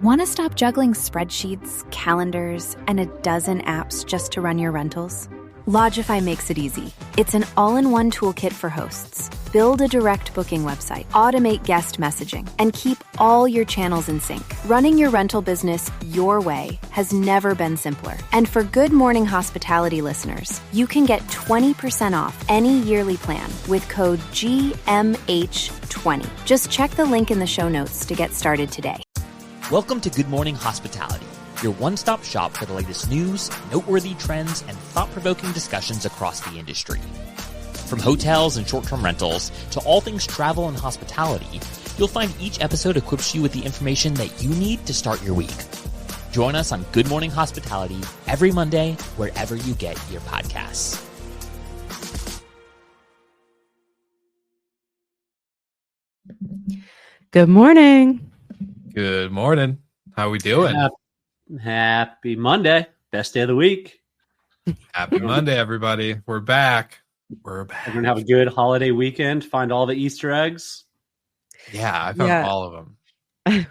Want to stop juggling spreadsheets, calendars, and a dozen apps just to run your rentals? Lodgify makes it easy. It's an all-in-one toolkit for hosts. Build a direct booking website, automate guest messaging, and keep all your channels in sync. Running your rental business your way has never been simpler. And for Good Morning Hospitality listeners, you can get 20% off any yearly plan with code GMH20. Just check the link in the show notes to get started today. Welcome to Good Morning Hospitality, your one-stop shop for the latest news, noteworthy trends, and thought-provoking discussions across the industry. From hotels and short-term rentals to all things travel and hospitality, you'll find each episode equips you with the information that you need to start your week. Join us on Good Morning Hospitality every Monday, wherever you get your podcasts. Good morning. Good morning. How we doing? Happy Monday. Best day of the week. Happy Monday, everybody. We're back. We're going to have a good holiday weekend. Find all the Easter eggs. Yeah, I found all of them.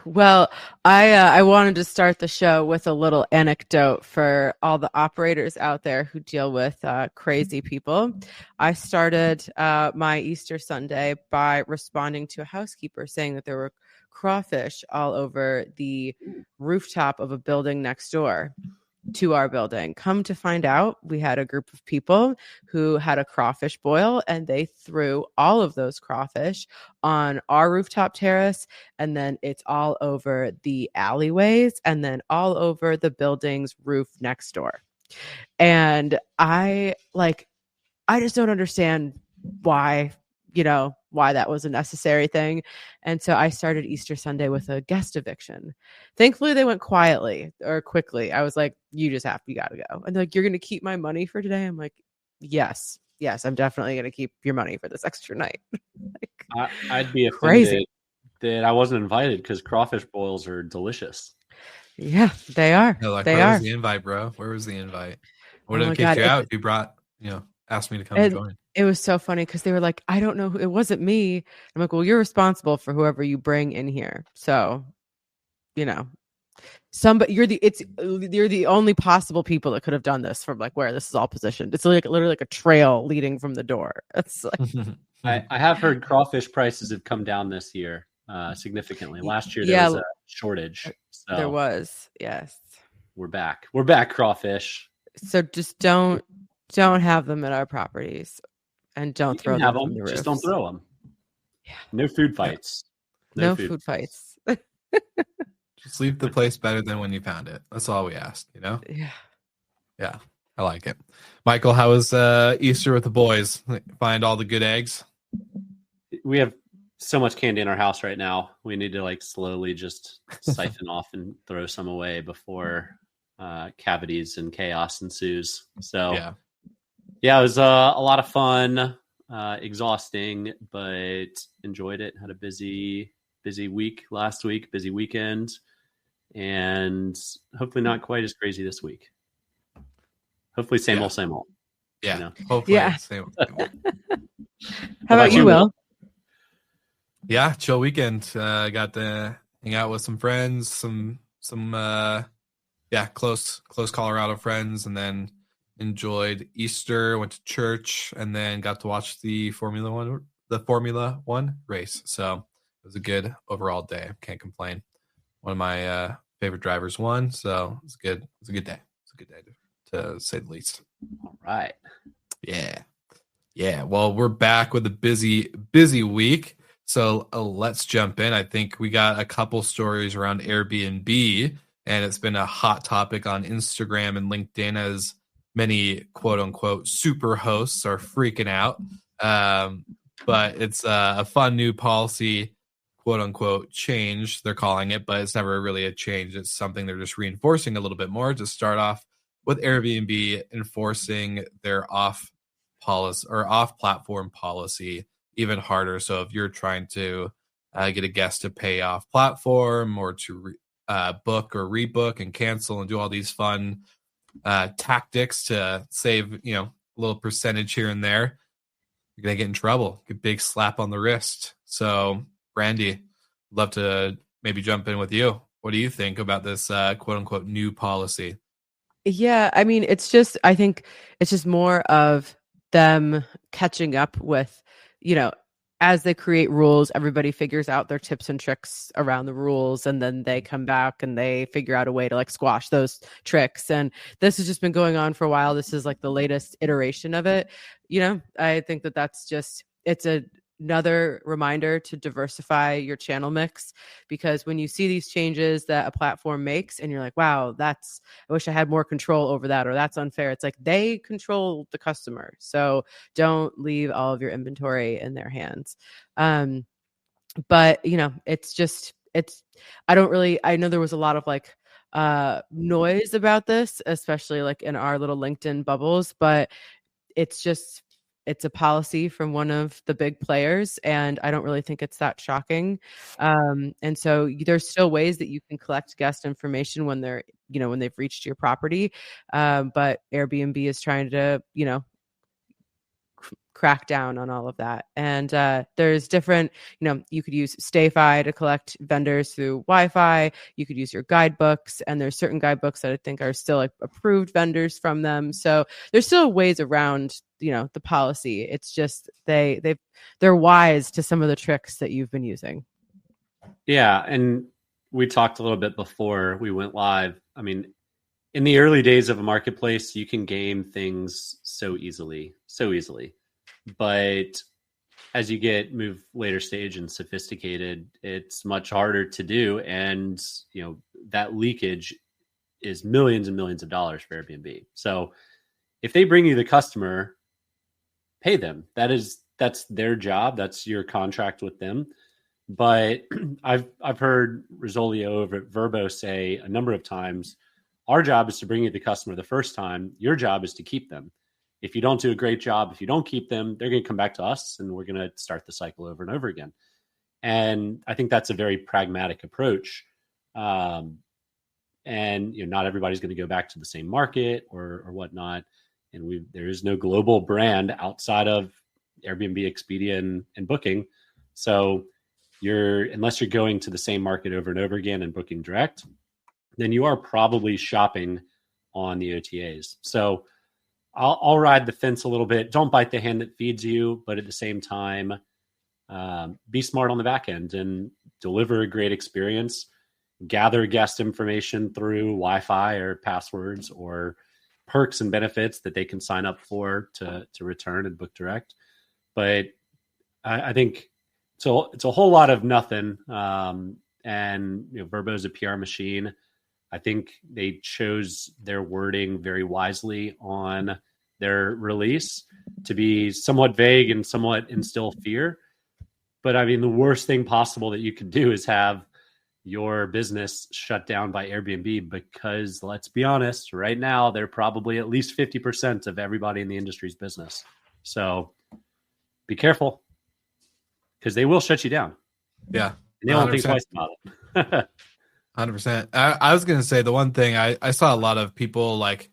Well, I wanted to start the show with a little anecdote for all the operators out there who deal with crazy people. I started my Easter Sunday by responding to a housekeeper saying that there were crawfish all over the rooftop of a building next door to our building. Come to find out, we had a group of people who had a crawfish boil, and they threw all of those crawfish on our rooftop terrace, and then it's all over the alleyways, and then all over the building's roof next door. And I just don't understand why that was a necessary thing. And so I started Easter Sunday with a guest eviction. Thankfully, they went quickly. I was like, you gotta go. And they're like, you're going to keep my money for today? I'm like, yes, I'm definitely going to keep your money for this extra night. I'd be offended that I wasn't invited because crawfish boils are delicious. Yeah, they are. No, where was the invite, bro? Where was the invite? Would have kicked you out if you brought, asked me to come and join. It was so funny because they were like, I don't know, it wasn't me. I'm like, well, you're responsible for whoever you bring in here. So, you're the only possible people that could have done this from where this is all positioned. It's literally like a trail leading from the door. It's I have heard crawfish prices have come down this year significantly. Last year there was a shortage. So there was, yes. We're back. We're back, crawfish. So just don't have them at our properties. And don't throw them on the roofs. Just don't throw them. Yeah. No food fights. No food fights. Just leave the place better than when you found it. That's all we asked, Yeah. Yeah, I like it. Michael, how was Easter with the boys? Find all the good eggs? We have so much candy in our house right now. We need to slowly just siphon off and throw some away before cavities and chaos ensues. So yeah, it was a lot of fun, exhausting, but enjoyed it. Had a busy week last week, busy weekend, and hopefully not quite as crazy this week. Hopefully same old. Yeah, hopefully same old. How about you, Will? Yeah, chill weekend. Got to hang out with some friends, some close Colorado friends, and then enjoyed Easter, went to church, and then got to watch the Formula One race. So it was a good overall day. Can't complain. One of my favorite drivers won, so it's good. It was a good day. It's a good day to say the least. All right. Yeah. Well, we're back with a busy week. So let's jump in. I think we got a couple stories around Airbnb, and it's been a hot topic on Instagram and LinkedIn as many quote unquote super hosts are freaking out. But it's a fun new policy, quote unquote change, they're calling it, but it's never really a change. It's something they're just reinforcing a little bit more to start off with Airbnb enforcing their off-platform policy even harder. So if you're trying to get a guest to pay off platform or to book or rebook and cancel and do all these fun tactics to save, a little percentage here and there, you're going to get in trouble. Get a big slap on the wrist. So, Brandy, love to maybe jump in with you. What do you think about this quote unquote new policy? Yeah, I mean, I think it's just more of them catching up with, you know, as they create rules, everybody figures out their tips and tricks around the rules, and then they come back and they figure out a way to like squash those tricks. And this has just been going on for a while. This is like the latest iteration of it. I think that's just, another reminder to diversify your channel mix, because when you see these changes that a platform makes and you're like, wow, I wish I had more control over that, or that's unfair. It's like they control the customer. So don't leave all of your inventory in their hands. But I know there was a lot of like noise about this, especially like in our little LinkedIn bubbles, but it's a policy from one of the big players, and I don't really think it's that shocking. And so there's still ways that you can collect guest information when when they've reached your property. But Airbnb is trying to, crack down on all of that. And there's different, you could use StayFi to collect vendors through Wi-Fi. You could use your guidebooks, and there's certain guidebooks that I think are still like approved vendors from them. So there's still ways around, the policy. It's just they're wise to some of the tricks that you've been using. Yeah, and we talked a little bit before we went live. I mean, in the early days of a marketplace, you can game things so easily. But as you move later stage and sophisticated, it's much harder to do. And, that leakage is millions and millions of dollars for Airbnb. So if they bring you the customer, pay them. That's their job. That's your contract with them. But I've heard Rizzolio over at Vrbo say a number of times, our job is to bring you the customer the first time. Your job is to keep them. If you don't do a great job, if you don't keep them, they're going to come back to us, and we're going to start the cycle over and over again. And I think that's a very pragmatic approach. And not everybody's going to go back to the same market or whatnot. And there is no global brand outside of Airbnb, Expedia, and Booking. So unless you're going to the same market over and over again and booking direct, then you are probably shopping on the OTAs. So I'll ride the fence a little bit. Don't bite the hand that feeds you, but at the same time, be smart on the back end and deliver a great experience. Gather guest information through Wi-Fi or passwords or perks and benefits that they can sign up for to return and book direct. But I think it's a whole lot of nothing. And Vrbo is a PR machine. I think they chose their wording very wisely on their release to be somewhat vague and somewhat instill fear. But I mean, the worst thing possible that you could do is have your business shut down by Airbnb, because let's be honest, right now, they're probably at least 50% of everybody in the industry's business. So be careful, because they will shut you down. Yeah. And they won't think twice about it. 100%. I was going to say the one thing I saw a lot of people like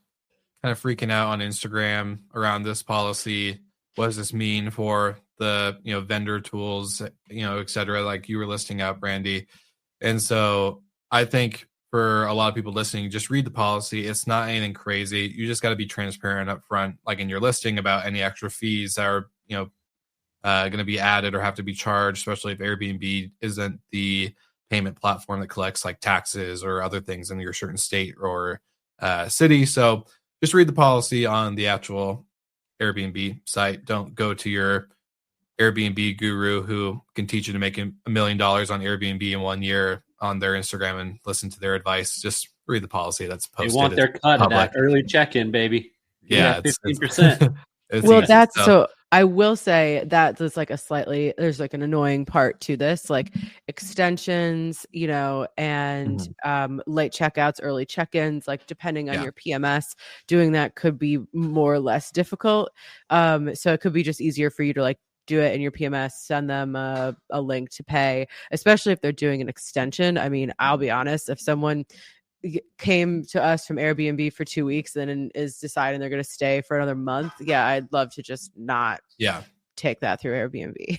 kind of freaking out on Instagram around this policy. What does this mean for the, vendor tools, et cetera, like you were listing out, Brandy. And so I think for a lot of people listening, just read the policy. It's not anything crazy. You just got to be transparent up front, like in your listing, about any extra fees that are, going to be added or have to be charged, especially if Airbnb isn't the payment platform that collects like taxes or other things in your certain state or city. So just read the policy on the actual Airbnb site. Don't go to your Airbnb guru who can teach you to make $1 million on Airbnb in 1 year on their Instagram and listen to their advice. Just read the policy that's posted. They want their cut of that early check-in, baby. Yeah, 15%. Well, so I will say that there's like there's like an annoying part to this, like extensions, and late checkouts, early check-ins, like depending on your PMS, doing that could be more or less difficult. So it could be just easier for you to like do it in your PMS, send them a link to pay, especially if they're doing an extension. I mean, I'll be honest, if someone came to us from Airbnb for 2 weeks and is deciding they're going to stay for another month, I'd love to just not take that through Airbnb.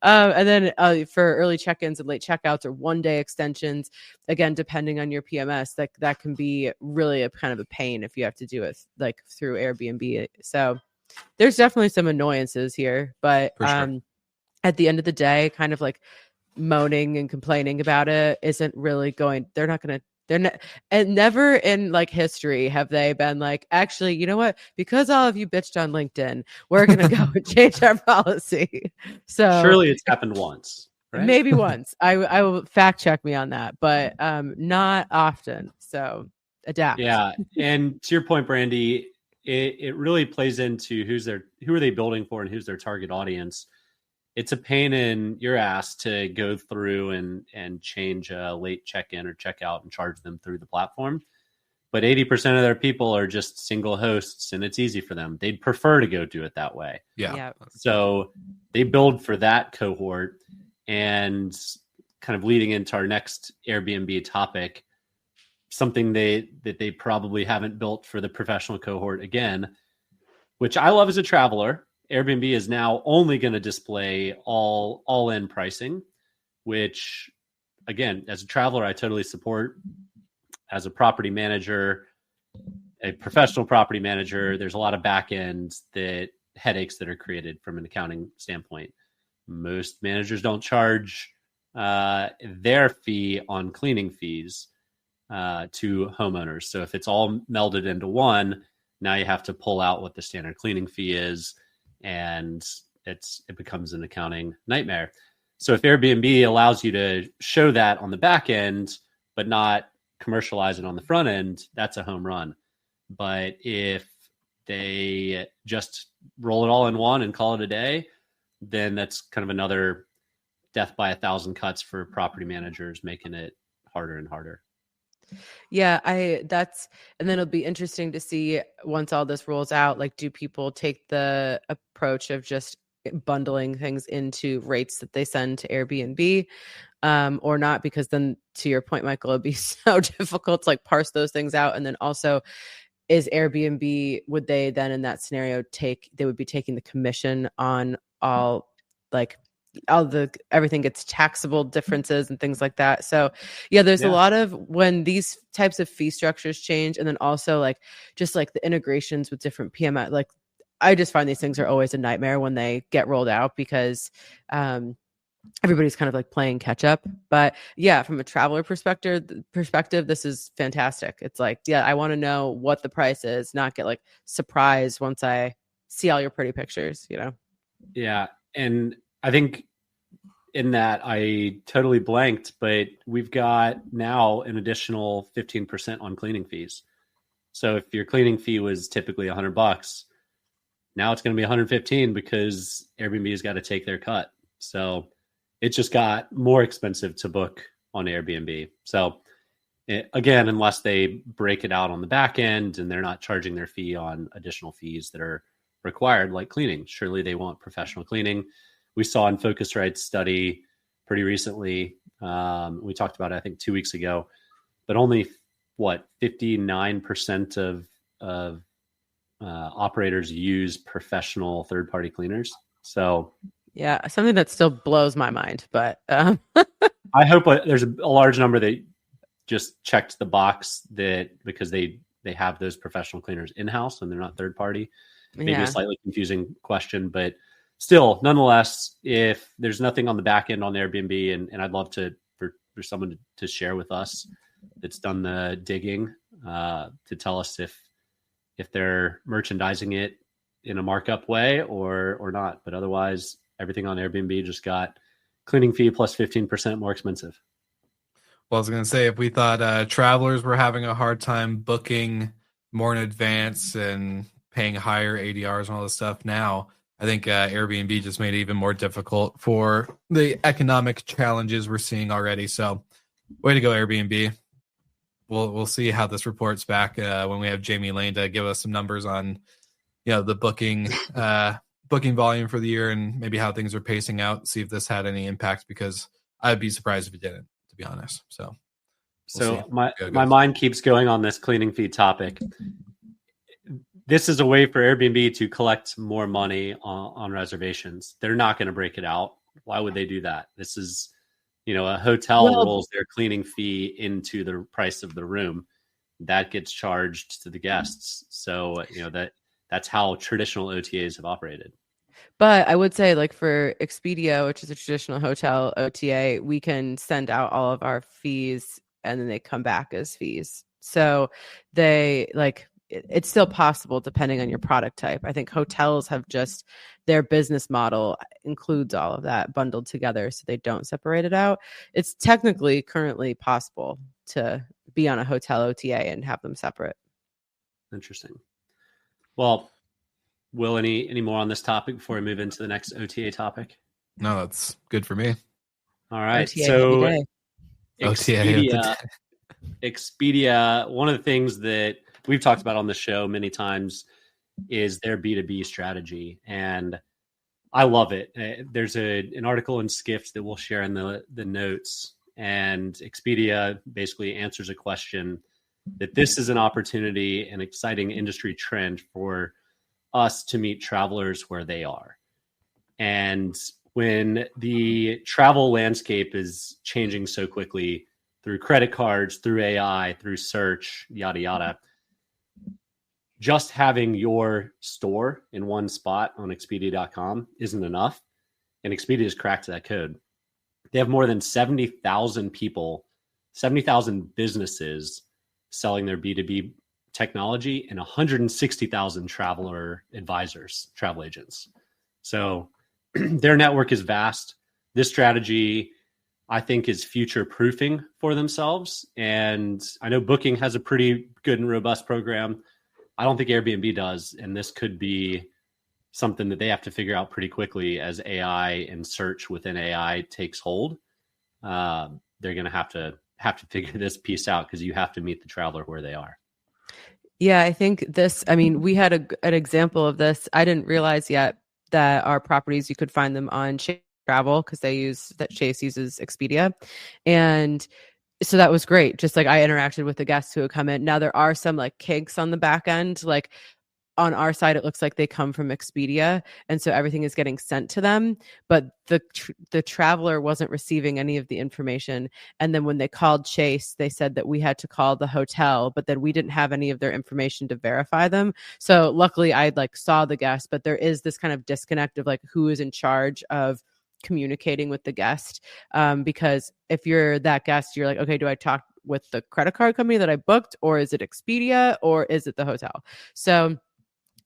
And then for early check-ins and late checkouts or one-day extensions, again, depending on your PMS, that can be really a kind of a pain if you have to do it like through Airbnb. So there's definitely some annoyances here, but sure. At the end of the day, kind of like moaning and complaining about it isn't really going. They're not, and never in like history have they been like, actually, you know what? Because all of you bitched on LinkedIn, we're gonna go and change our policy. So surely it's happened once, right? Maybe once. I will fact check me on that, but not often. So adapt. Yeah, and to your point, Brandy, it really plays into who are they building for and who's their target audience. It's a pain in your ass to go through and change a late check-in or check-out and charge them through the platform. But 80% of their people are just single hosts and it's easy for them. They'd prefer to go do it that way. Yeah. So they build for that cohort. And kind of leading into our next Airbnb topic, something that they probably haven't built for the professional cohort again, which I love as a traveler. Airbnb is now only going to display all in pricing, which again, as a traveler, I totally support. As a property manager, a professional property manager, there's a lot of back end headaches that are created from an accounting standpoint. Most managers don't charge their fee on cleaning fees to homeowners. So if it's all melded into one, now you have to pull out what the standard cleaning fee is, and it becomes an accounting nightmare. So if Airbnb allows you to show that on the back end, but not commercialize it on the front end, that's a home run. But if they just roll it all in one and call it a day, then that's kind of another death by 1,000 cuts for property managers, making it harder and harder. Yeah, and then it'll be interesting to see once all this rolls out, like, do people take the approach of just bundling things into rates that they send to Airbnb or not? Because then, to your point, Michael, it'd be so difficult to like parse those things out. And then also, is Airbnb, would they then in that scenario they would be taking the commission on everything gets taxable differences and things like that. So yeah, there's a lot of when these types of fee structures change, and then also like just like the integrations with different PMS, like I just find these things are always a nightmare when they get rolled out because everybody's kind of like playing catch up. But yeah, from a traveler perspective, this is fantastic. It's like, yeah, I want to know what the price is, not get like surprised once I see all your pretty pictures, you know? Yeah. And I think in that I totally blanked, but we've got now an additional 15% on cleaning fees. So if your cleaning fee was typically $100, now it's going to be 115 because Airbnb has got to take their cut. So it just got more expensive to book on Airbnb. So again, unless they break it out on the back end and they're not charging their fee on additional fees that are required, like cleaning, surely they want professional cleaning. We saw in Focusrite's study pretty recently, we talked about it, I think 2 weeks ago, but only 59% of operators use professional third-party cleaners. So yeah, something that still blows my mind, but I hope there's a large number that just checked the box that because they have those professional cleaners in-house and they're not third-party. Maybe a slightly confusing question, but still, nonetheless, if there's nothing on the back end on Airbnb, and I'd love for someone to share with us that's done the digging to tell us if they're merchandising it in a markup way or not. But otherwise, everything on Airbnb just got cleaning fee plus 15% more expensive. Well, I was going to say, if we thought travelers were having a hard time booking more in advance and paying higher ADRs and all this stuff, now I think Airbnb just made it even more difficult for the economic challenges we're seeing already. So way to go, Airbnb. We'll see how this reports back when we have Jamie Lane to give us some numbers on, the booking volume for the year and maybe how things are pacing out. See if this had any impact, because I'd be surprised if it didn't, to be honest. So my mind keeps going on this cleaning fee topic. This is a way for Airbnb to collect more money on reservations. They're not going to break it out Why would they do that? This is, a hotel rolls their cleaning fee into the price of the room. That gets charged to the guests. So, that's how traditional OTAs have operated. But I would say, like, for Expedia, which is a traditional hotel OTA, we can send out all of our fees and then they come back as fees. So they it's still possible depending on your product type. I think hotels have just their business model includes all of that bundled together, so they don't separate it out. It's technically currently possible to be on a hotel OTA and have them separate. Interesting. Well, Will, any more on this topic before we move into the next OTA topic? No, that's good for me. All right. OTA so OTA Expedia, one of the things that we've talked about on the show many times is their B2B strategy. And I love it. There's an article in Skift that we'll share in the notes. And Expedia basically answers a question that this is an opportunity, an exciting industry trend for us to meet travelers where they are. And when the travel landscape is changing so quickly through credit cards, through AI, through search, yada, yada, just having your store in one spot on Expedia.com isn't enough. And Expedia has cracked that code. They have more than 70,000 people, 70,000 businesses selling their B2B technology and 160,000 traveler advisors, travel agents. So their network is vast. This strategy, I think, is future proofing for themselves. And I know Booking has a pretty good and robust program. I don't think Airbnb does. And this could be something that they have to figure out pretty quickly as AI and search within AI takes hold. They're going to have to figure this piece out because you have to meet the traveler where they are. Yeah, I think we had an example of this. I didn't realize yet that our properties, you could find them on Chase Travel because Chase uses Expedia. And so that was great. Just like I interacted with the guests who would come in. Now there are some like kinks on the back end, like on our side, it looks like they come from Expedia. And so everything is getting sent to them, but the traveler wasn't receiving any of the information. And then when they called Chase, they said that we had to call the hotel, but then we didn't have any of their information to verify them. So luckily I saw the guest, but there is this kind of disconnect of like who is in charge of communicating with the guest. Because if you're that guest, you're like, okay, do I talk with the credit card company that I booked, or is it Expedia, or is it the hotel? So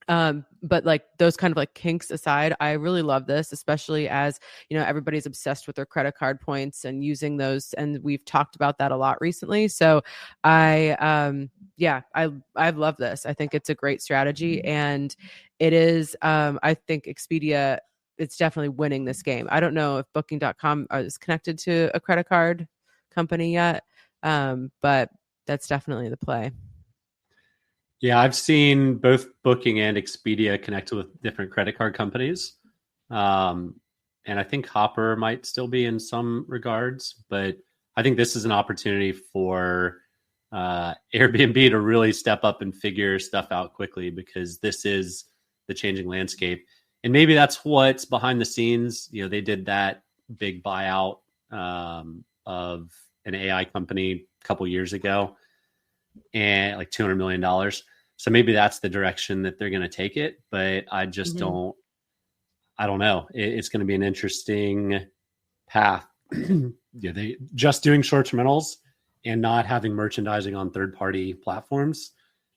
but like those kind of like kinks aside, I really love this, especially as, everybody's obsessed with their credit card points and using those. And we've talked about that a lot recently. So I love this. I think it's a great strategy, and it is, I think Expedia, it's definitely winning this game. I don't know if booking.com is connected to a credit card company yet. But that's definitely the play. Yeah, I've seen both Booking and Expedia connect with different credit card companies. And I think Hopper might still be in some regards, but I think this is an opportunity for Airbnb to really step up and figure stuff out quickly, because this is the changing landscape. And maybe that's what's behind the scenes. They did that big buyout of an AI company a couple years ago, and like $200 million. So maybe that's the direction that they're going to take it. But I just don't know. It's going to be an interesting path. They just doing short-term rentals and not having merchandising on third-party platforms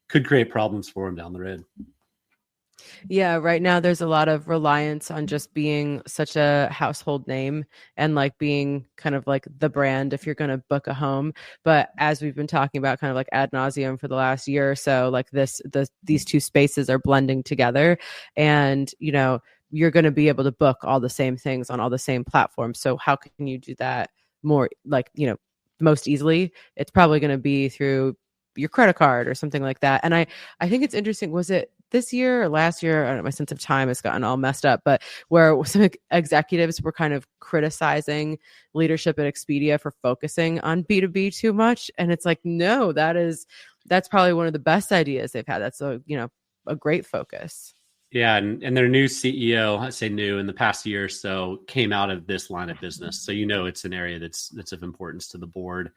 could create problems for them down the road. Yeah, right now there's a lot of reliance on just being such a household name and like being kind of like the brand if you're going to book a home. But as we've been talking about kind of like ad nauseum for the last year or so, like these two spaces are blending together, and you're going to be able to book all the same things on all the same platforms. So how can you do that more most easily? It's probably going to be through your credit card or something like that. And I think it's interesting. Was it this year or last year? I don't know, my sense of time has gotten all messed up, but where some executives were kind of criticizing leadership at Expedia for focusing on B2B too much. And it's like, no, that's probably one of the best ideas they've had. That's a great focus. Yeah, and their new CEO, I say new, in the past year or so, came out of this line of business. So it's an area that's of importance to the board,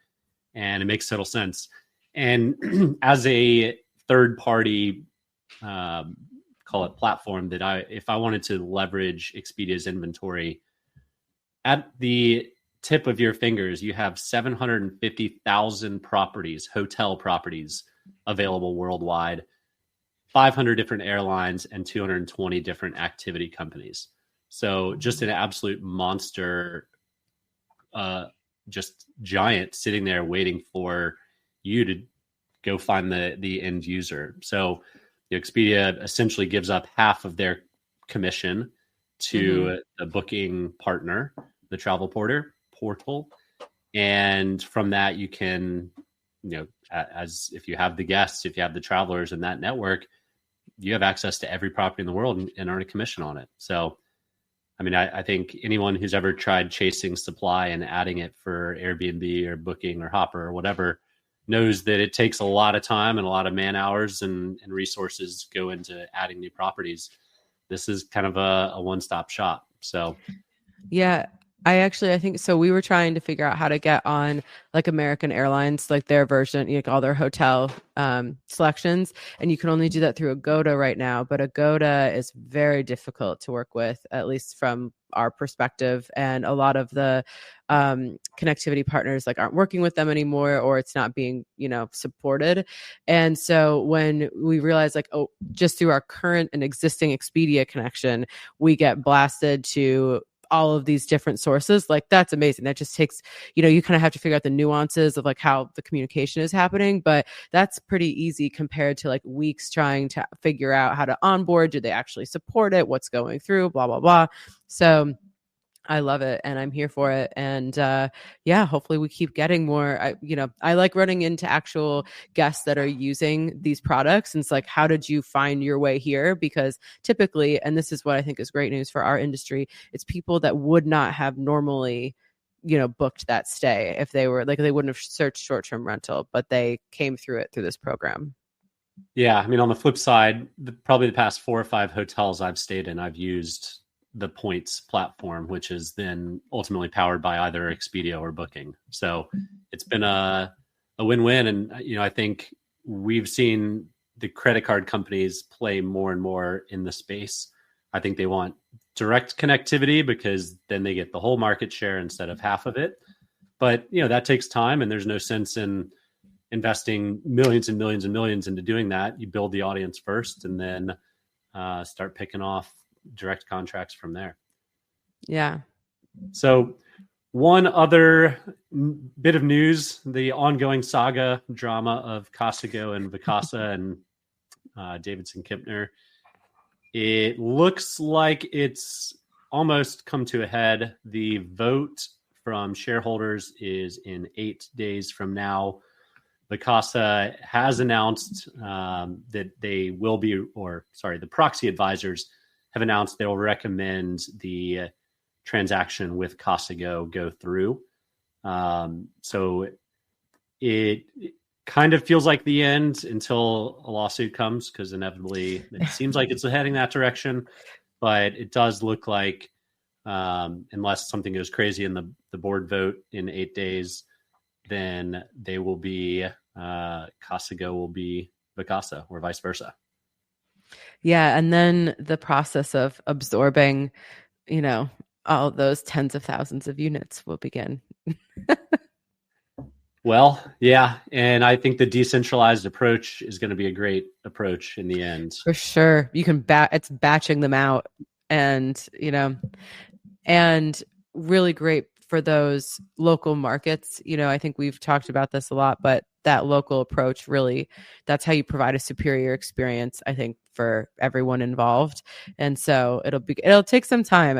and it makes total sense. And as a third party, call it platform, if I wanted to leverage Expedia's inventory, at the tip of your fingers, you have 750,000 properties, hotel properties available worldwide, 500 different airlines, and 220 different activity companies. So just an absolute monster, just giant sitting there waiting for you to go find the end user. So Expedia essentially gives up half of their commission to the booking partner, the travel portal. And from that, you can, as if you have the guests, if you have the travelers in that network, you have access to every property in the world and earn a commission on it. So, I think anyone who's ever tried chasing supply and adding it for Airbnb or Booking or Hopper or whatever knows that it takes a lot of time and a lot of man hours and resources go into adding new properties. This is kind of a one-stop shop. So, yeah. I think so. We were trying to figure out how to get on like American Airlines, like their version, like all their hotel selections. And you can only do that through Agoda right now. But Agoda is very difficult to work with, at least from our perspective. And a lot of the connectivity partners like aren't working with them anymore, or it's not being, supported. And so when we realized like, oh, just through our current and existing Expedia connection, we get blasted to all of these different sources, like that's amazing. That just takes, you kind of have to figure out the nuances of like how the communication is happening, but that's pretty easy compared to like weeks trying to figure out how to onboard. Do they actually support it? What's going through? Blah, blah, blah. So I love it and I'm here for it. And hopefully we keep getting more. I like running into actual guests that are using these products. And it's like, how did you find your way here? Because typically, and this is what I think is great news for our industry, it's people that would not have normally, booked that stay if they were like, they wouldn't have searched short-term rental, but they came through this program. Yeah. On the flip side, probably the past 4 or 5 hotels I've stayed in, I've used the points platform, which is then ultimately powered by either Expedia or Booking. So it's been a win-win. And, I think we've seen the credit card companies play more and more in the space. I think they want direct connectivity because then they get the whole market share instead of half of it. But, that takes time and there's no sense in investing millions and millions and millions into doing that. You build the audience first and then start picking off direct contracts from there. Yeah. So one other bit of news, the ongoing saga drama of Costigo and Vacasa and Davidson Kempner. It looks like it's almost come to a head. The vote from shareholders is in 8 days from now. Vacasa has announced that they will be, the proxy advisors have announced they will recommend the transaction with Costigo go through. So it kind of feels like the end until a lawsuit comes, because inevitably it seems like it's heading that direction. But it does look like, unless something goes crazy in the board vote in 8 days, then they will be, Costigo will be Vacasa or vice versa. Yeah. And then the process of absorbing, all those tens of thousands of units will begin. Well, yeah. And I think the decentralized approach is going to be a great approach in the end. For sure. You can it's batching them out and, and really great for those local markets. I think we've talked about this a lot, but that local approach, really, that's how you provide a superior experience, I think, for everyone involved. And so it'll take some time.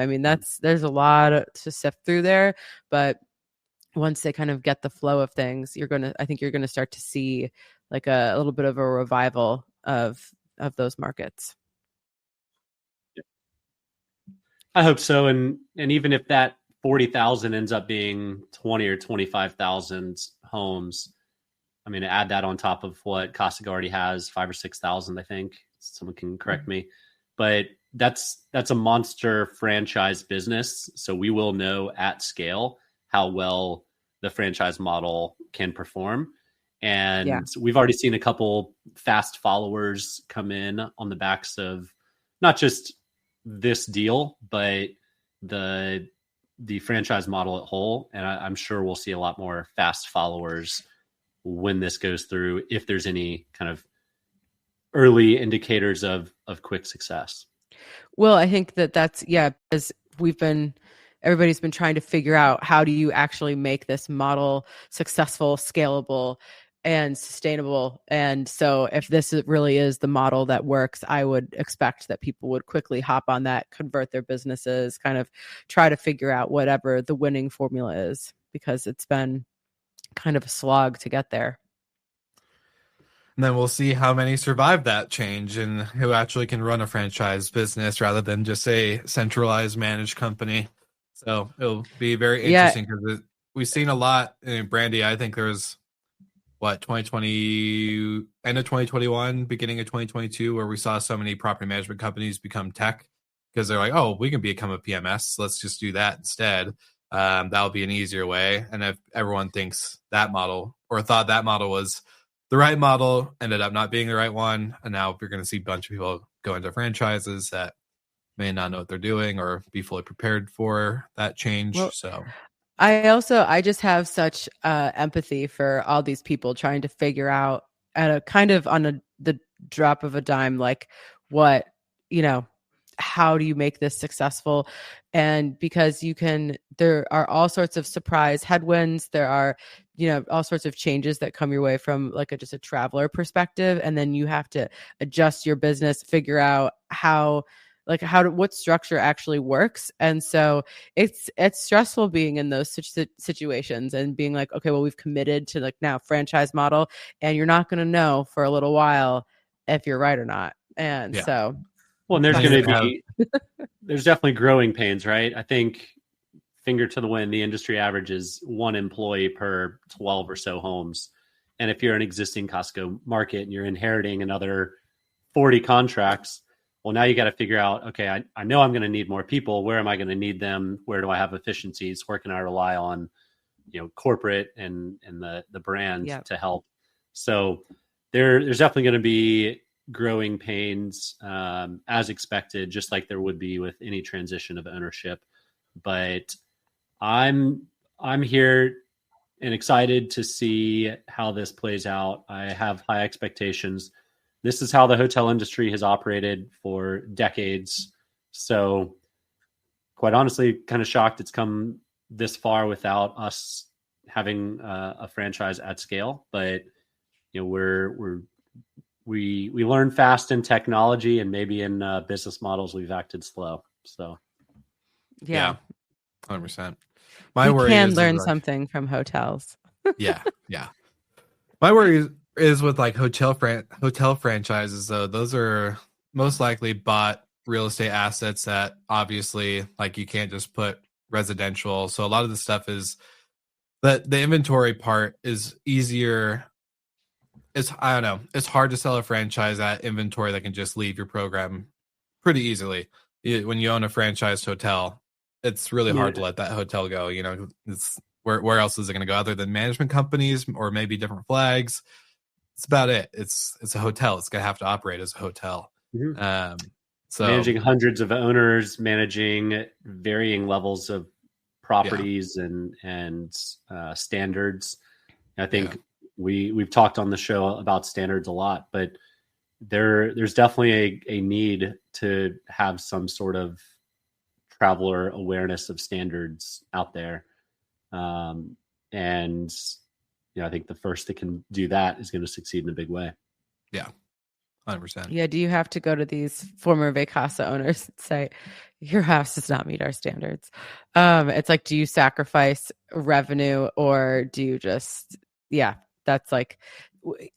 There's a lot to sift through there, but once they kind of get the flow of things, I think you're gonna start to see like a little bit of a revival of those markets. I hope so. And even if that 40,000 ends up being 20 or 25,000 homes, add that on top of what Costigo already has, 5,000 or 6,000, I think. Someone can correct me. but that's a monster franchise business. So we will know at scale how well the franchise model can perform. And we've already seen a couple fast followers come in on the backs of not just this deal, but the franchise model at whole. And I'm sure we'll see a lot more fast followers when this goes through, if there's any kind of early indicators of quick success. Well, I think that's because everybody's been trying to figure out, how do you actually make this model successful, scalable, and sustainable. And so if this really is the model that works, I would expect that people would quickly hop on that, convert their businesses, kind of try to figure out whatever the winning formula is, because it's been kind of a slog to get there. And then we'll see how many survive that change and who actually can run a franchise business rather than just a centralized managed company. So it'll be very interesting, because we've seen a lot in Brandy. I think there's 2020, end of 2021, beginning of 2022, where we saw so many property management companies become tech, because they're like, oh, we can become a PMS. Let's just do that instead. That'll be an easier way. And if everyone thinks that model, or thought that model was the right model, ended up not being the right one, and now you're going to see a bunch of people go into franchises that may not know what they're doing or be fully prepared for that change. Well, so I just have such empathy for all these people trying to figure out at a kind of on the drop of a dime, like how do you make this successful? And because there are all sorts of surprise headwinds. There are, all sorts of changes that come your way from just a traveler perspective. And then you have to adjust your business, figure out what structure actually works. And so it's stressful being in those situations and being like, okay, well, we've committed to now franchise model, and you're not going to know for a little while if you're right or not. And so, well, and there's going to be, there's definitely growing pains, right? I think, finger to the wind, the industry average is 1 employee per 12 or so homes. And if you're an existing Costco market and you're inheriting another 40 contracts, well, now you got to figure out, okay, I know I'm going to need more people. Where am I going to need them? Where do I have efficiencies? Where can I rely on, corporate and the brand to help? So there's definitely going to be growing pains, as expected, just like there would be with any transition of ownership. But I'm here and excited to see how this plays out. I have high expectations. This is how the hotel industry has operated for decades. So quite honestly, kind of shocked it's come this far without us having a franchise at scale. But we learn fast in technology, and maybe in business models we've acted slow. So yeah, 100%. We can learn something from hotels. yeah. My worry is with hotel franchises, though. Those are most likely bought real estate assets that obviously you can't just put residential. So a lot of the stuff is that the inventory part is easier. I don't know. It's hard to sell a franchise at inventory that can just leave your program pretty easily. When you own a franchised hotel, it's really hard to let that hotel go. It's where else is it going to go other than management companies or maybe different flags? It's about it. It's a hotel. It's going to have to operate as a hotel. Mm-hmm. So managing hundreds of owners, managing varying levels of properties and standards. I think we've talked on the show about standards a lot, but there's definitely a need to have some sort of traveler awareness of standards out there. And I think the first that can do that is going to succeed in a big way. Yeah. 100%. Yeah. Do you have to go to these former Vacasa owners and say, your house does not meet our standards? It's do you sacrifice revenue, or do you just, that's I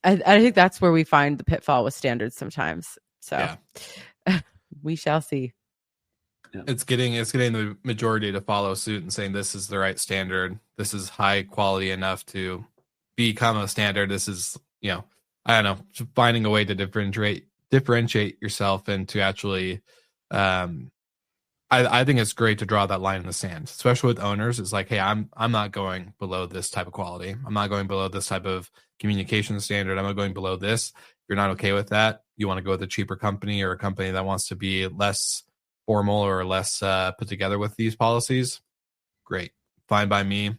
think that's where we find the pitfall with standards sometimes. So we shall see. Yeah. It's getting the majority to follow suit and saying this is the right standard. This is high quality enough to become a standard. This is, I don't know, finding a way to differentiate yourself and to actually, I think it's great to draw that line in the sand, especially with owners. It's like, hey, I'm not going below this type of quality. I'm not going below this type of communication standard. I'm not going below this. If you're not okay with that, you want to go with a cheaper company or a company that wants to be less formal or less put together with these policies. Great, fine by me.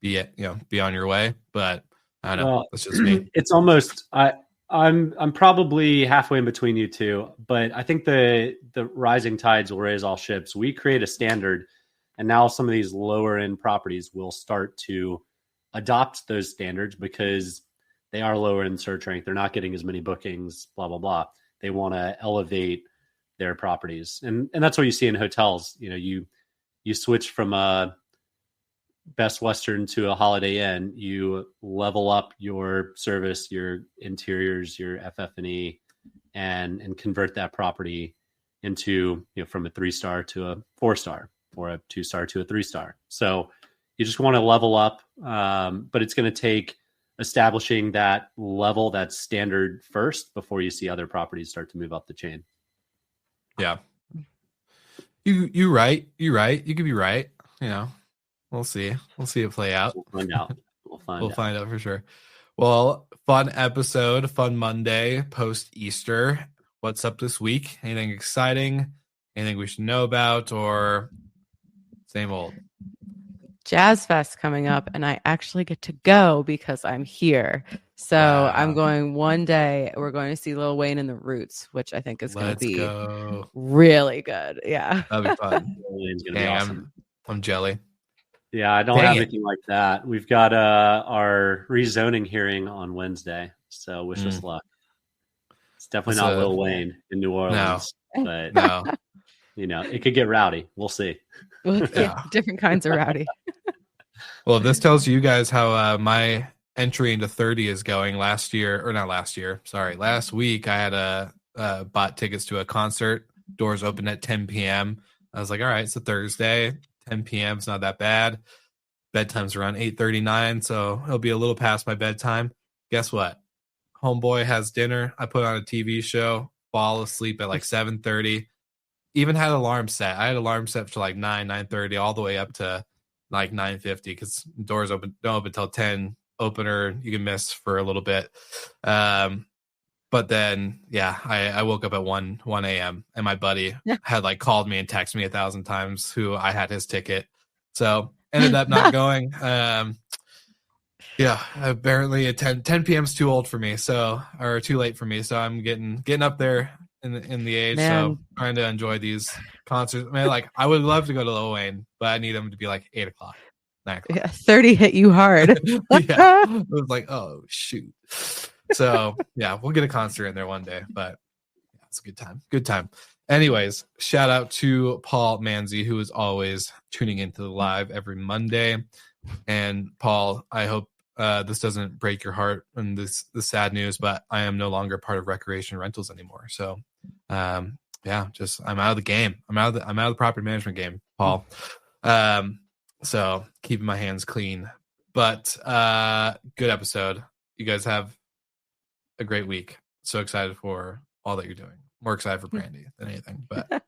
Be on your way. But I don't know. Well, That's just me. It's almost I'm probably halfway in between you two, but I think the rising tides will raise all ships. We create a standard, and now some of these lower end properties will start to adopt those standards because they are lower in search rank. They're not getting as many bookings, blah, blah, blah. They want to elevate their properties. And that's what you see in hotels. You switch from a Best Western to a Holiday Inn, you level up your service, your interiors, your FF&E, and convert that property into, from a 3-star to a 4-star or a 2-star to a 3-star. So you just want to level up, but it's going to take establishing that level, that standard first before you see other properties start to move up the chain. Yeah. You're right. You could be right. We'll see. We'll see it play out. We'll find out. We'll find out for sure. Well, fun episode, fun Monday, post-Easter. What's up this week? Anything exciting? Anything we should know about, or same old? Jazz Fest coming up, and I actually get to go because I'm here. So Wow. I'm going one day. We're going to see Lil Wayne and the Roots, which I think is going to be really good. Yeah. That'll be fun. Wayne's going to be awesome. I'm jelly. Yeah, I don't have anything like that. We've got our rezoning hearing on Wednesday, so wish us luck. It's definitely not Lil Wayne in New Orleans, but it could get rowdy. We'll see. Different kinds of rowdy. Well, this tells you guys how my entry into 30 is going. Last week, I had bought tickets to a concert. Doors open at 10 p.m. I was like, all right, it's a Thursday. 10 p.m. It's not that bad. Bedtime's around 8:39, so it'll be a little past my bedtime. Guess what? Homeboy has dinner. I put on a TV show, fall asleep at like 7:30. Even had an alarm set. I had an alarm set for like 9:30, all the way up to like 9:50 because doors don't open till 10. Opener you can miss for a little bit. But then, I woke up at 1 a.m. and my buddy had like called me and texted me 1,000 times who I had his ticket. So ended up not going. Apparently 10 p.m. is too old for me. Or too late for me. So I'm getting up there in the age. Man. So trying to enjoy these concerts. Man, like I would love to go to Lil Wayne, but I need him to be like 8 o'clock. 9 o'clock. Yeah, 30 hit you hard. Yeah. It was like, oh shoot. So we'll get a concert in there one day, but it's a good time. Anyways, shout out to Paul Manzi, who is always tuning into the live every Monday. And Paul, I hope this doesn't break your heart and the sad news, but I am no longer part of Recreation Rentals anymore. So I'm out of the game. I'm out of the property management game, Paul. So keeping my hands clean. But good episode. You guys have a great week. So excited for all that you're doing. More excited for Brandy than anything, but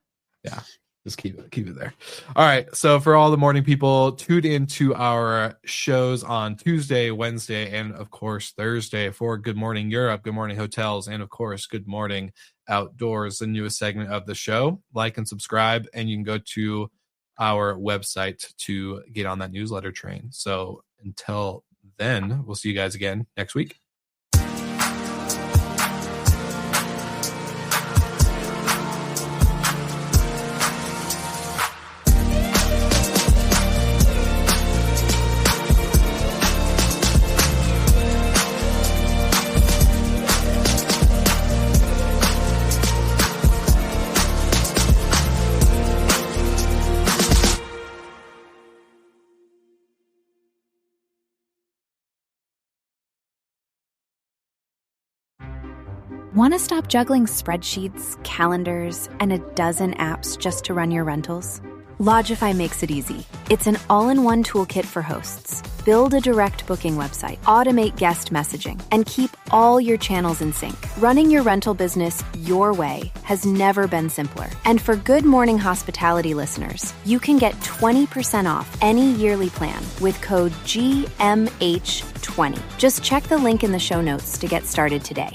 just keep it there. All right. So for all the morning people, tuned into our shows on Tuesday, Wednesday, and of course Thursday for Good Morning Europe, Good Morning Hotels, and of course Good Morning Outdoors, the newest segment of the show. Like and subscribe, and you can go to our website to get on that newsletter train. So until then, we'll see you guys again next week. Want to stop juggling spreadsheets, calendars, and a dozen apps just to run your rentals? Logify makes it easy. It's an all-in-one toolkit for hosts. Build a direct booking website, automate guest messaging, and keep all your channels in sync. Running your rental business your way has never been simpler. And for Good Morning Hospitality listeners, you can get 20% off any yearly plan with code GMH20. Just check the link in the show notes to get started today.